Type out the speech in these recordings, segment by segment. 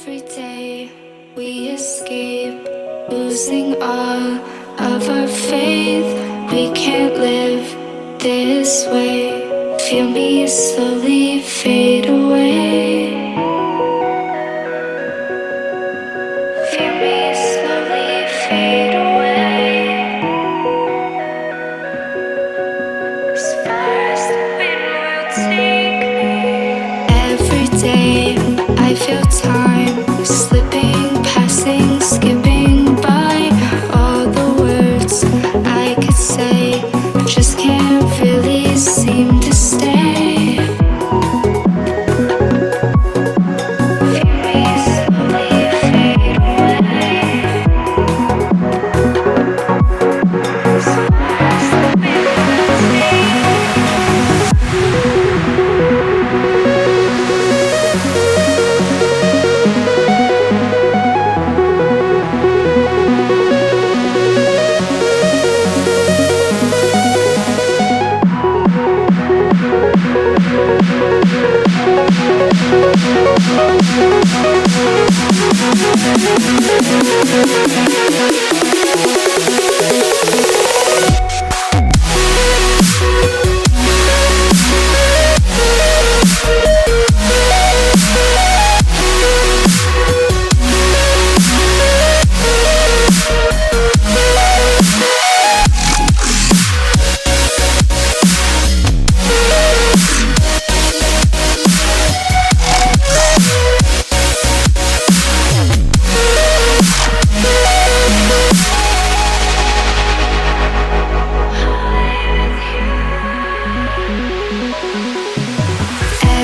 Every day we escape, losing all of our faith. We can't live this way. Feel me slowly fade away. Feel me slowly fade away. As far as the wind will take me. Every day I feel time slipping, passing, skipping by. All the words I could say just can't really seem to stay. Feel me slowly fade away. As far as the wind will take me.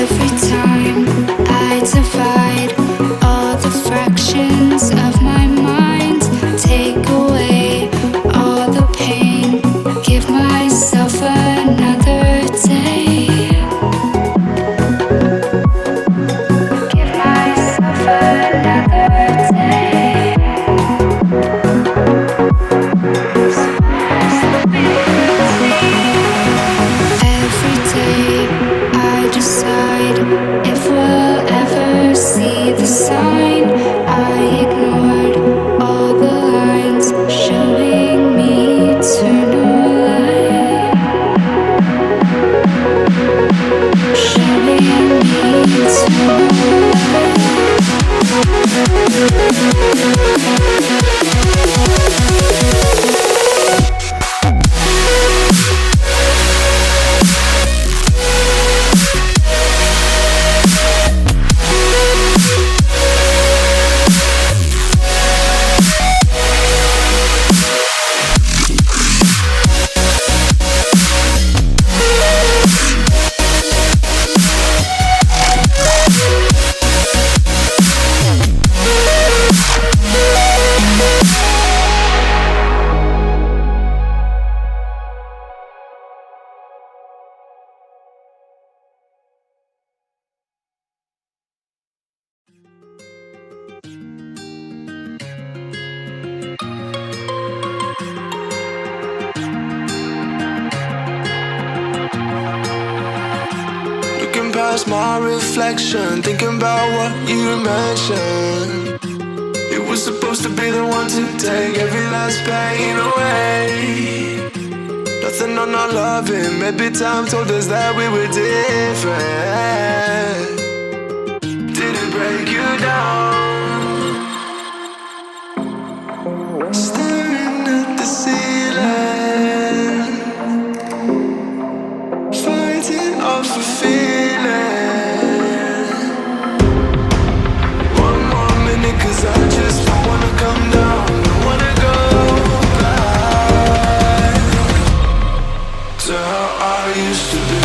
Every time I divide all the fractions of my mind, take away all the pain, give myself another day. Give myself another day. Every day I decide if we'll ever see the sign. I ignored all the lines showing me eternal light. Showing me eternal past my reflection, thinking about what you mentioned. It was supposed to be the one to take every last pain away. Nothing on our loving, maybe time told us that we were different. Did it break you down? Staring at the ceiling, fighting off a feeling. Cause I just don't wanna come down, don't wanna go back to how I used to be.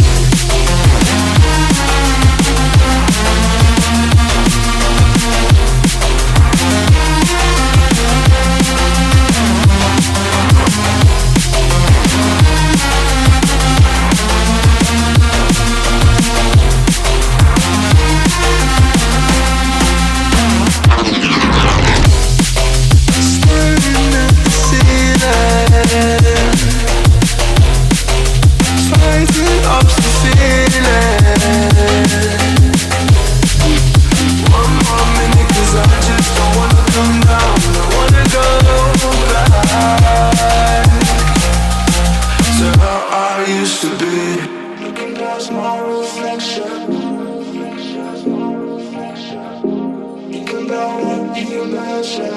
you imagine.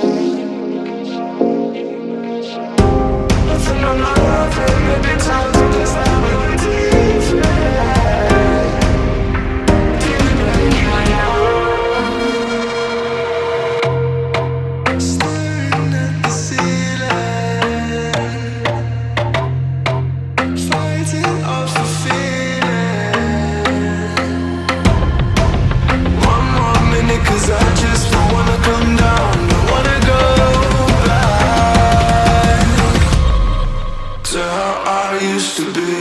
Nothing I'm not loving, maybe time to just have a deep staring at the ceiling, fighting off the feeling. One more minute, 'cause I just don't wanna come down, don't wanna go back to how I used to be.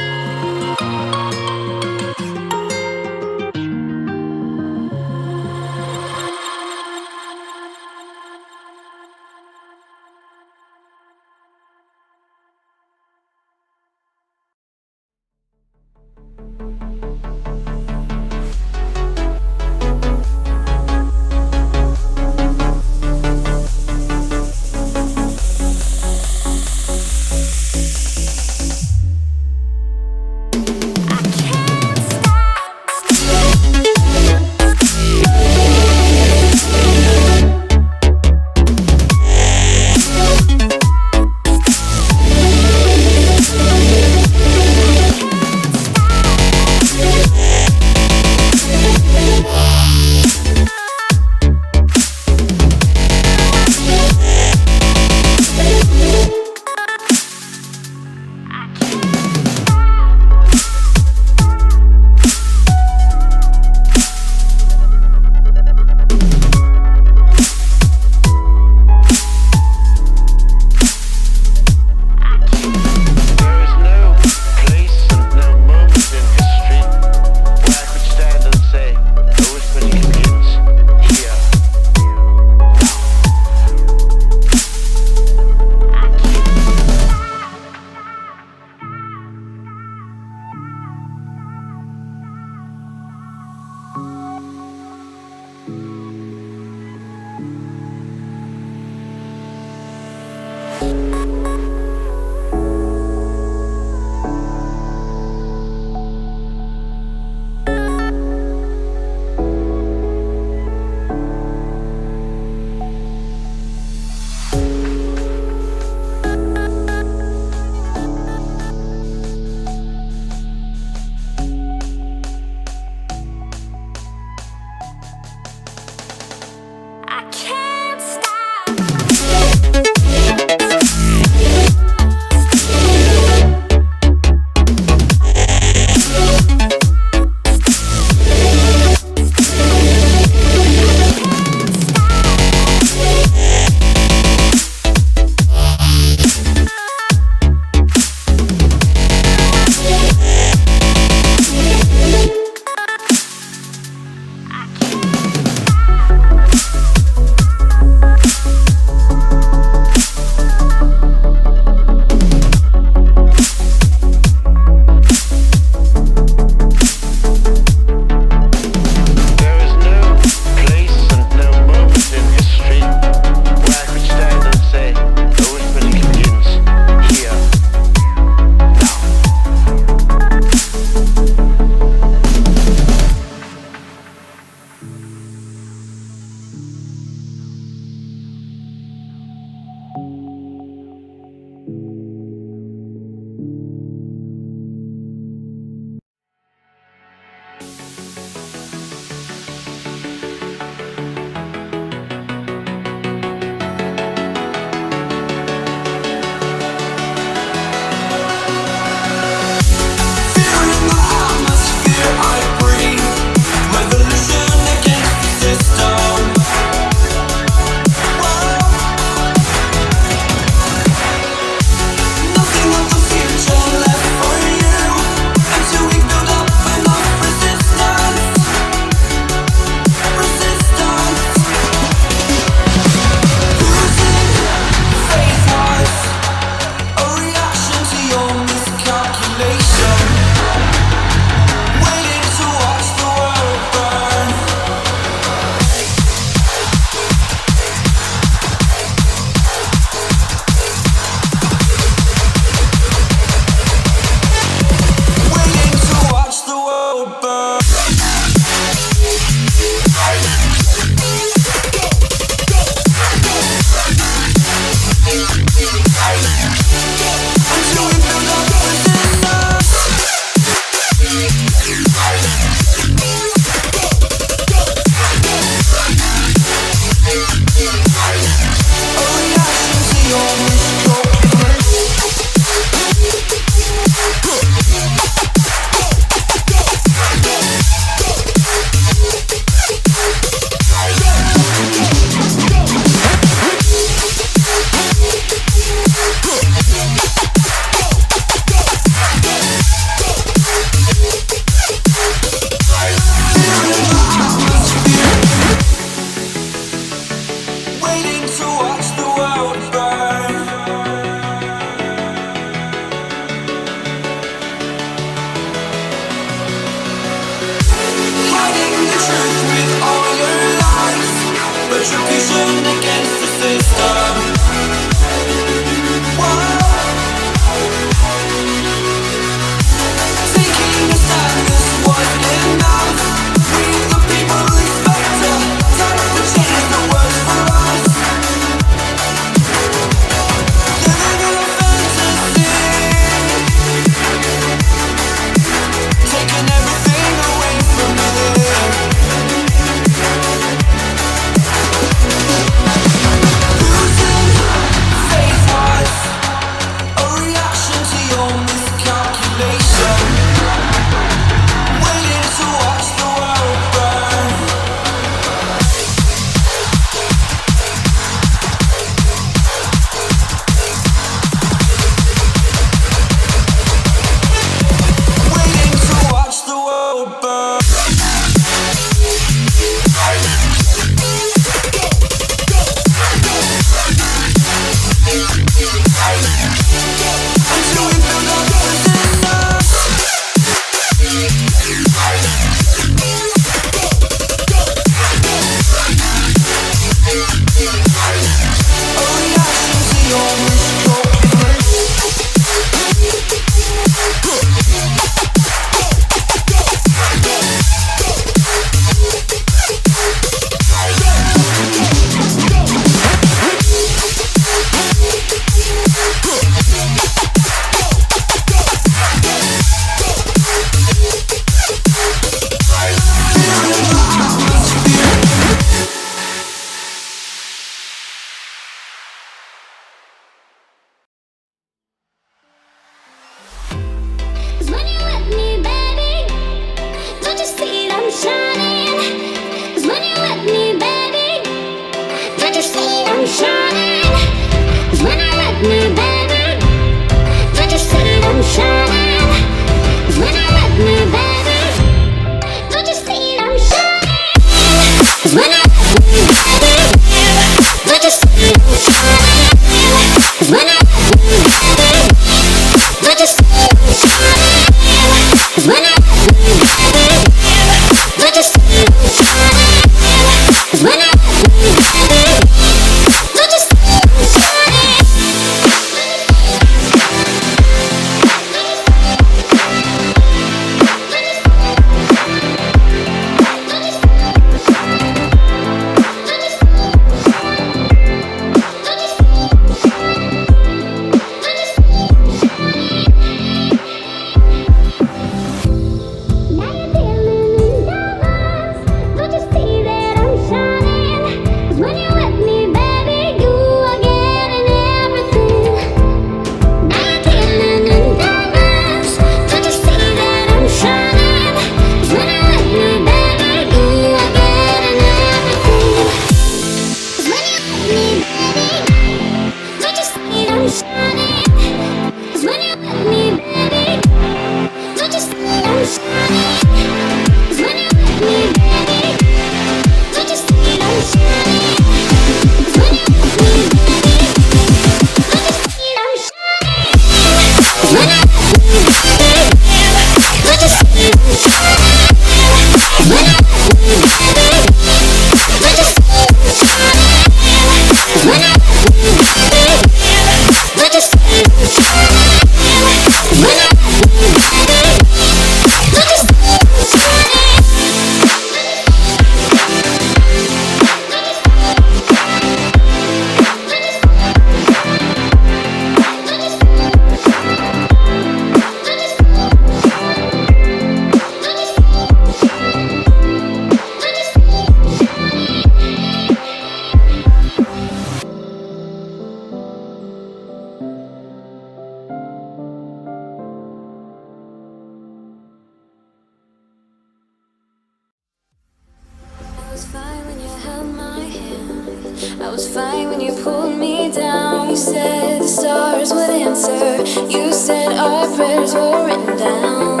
fine when you pulled me down. You said the stars would answer. You said our prayers were written down.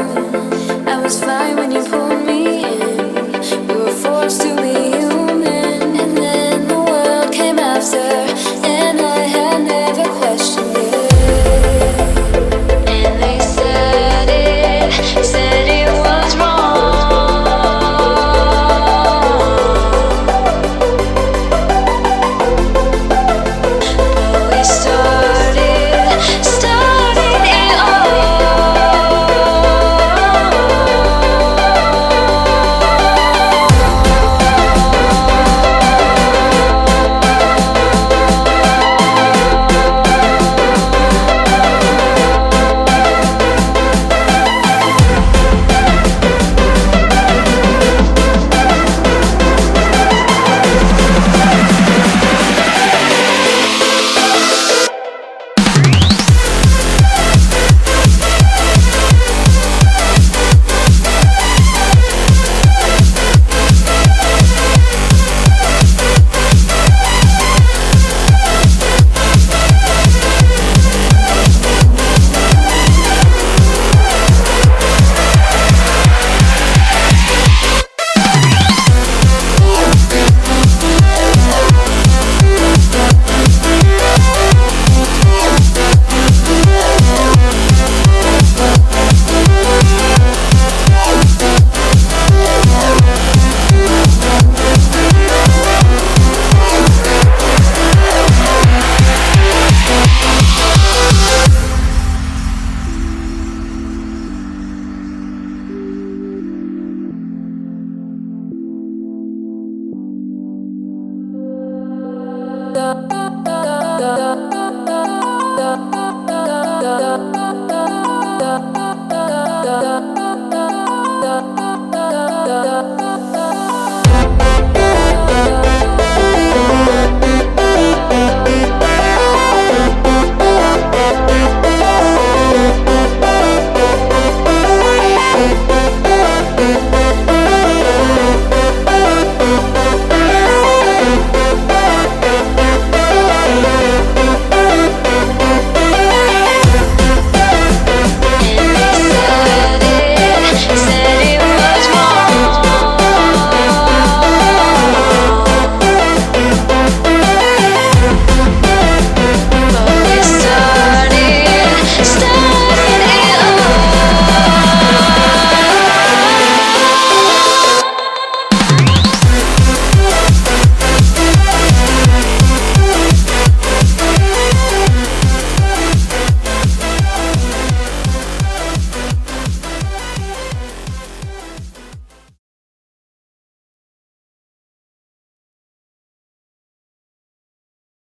I was fine when you pulled me in. We were forced to be human, and then the world came after, and I had never questioned it. And they said it was wrong. But we started it all.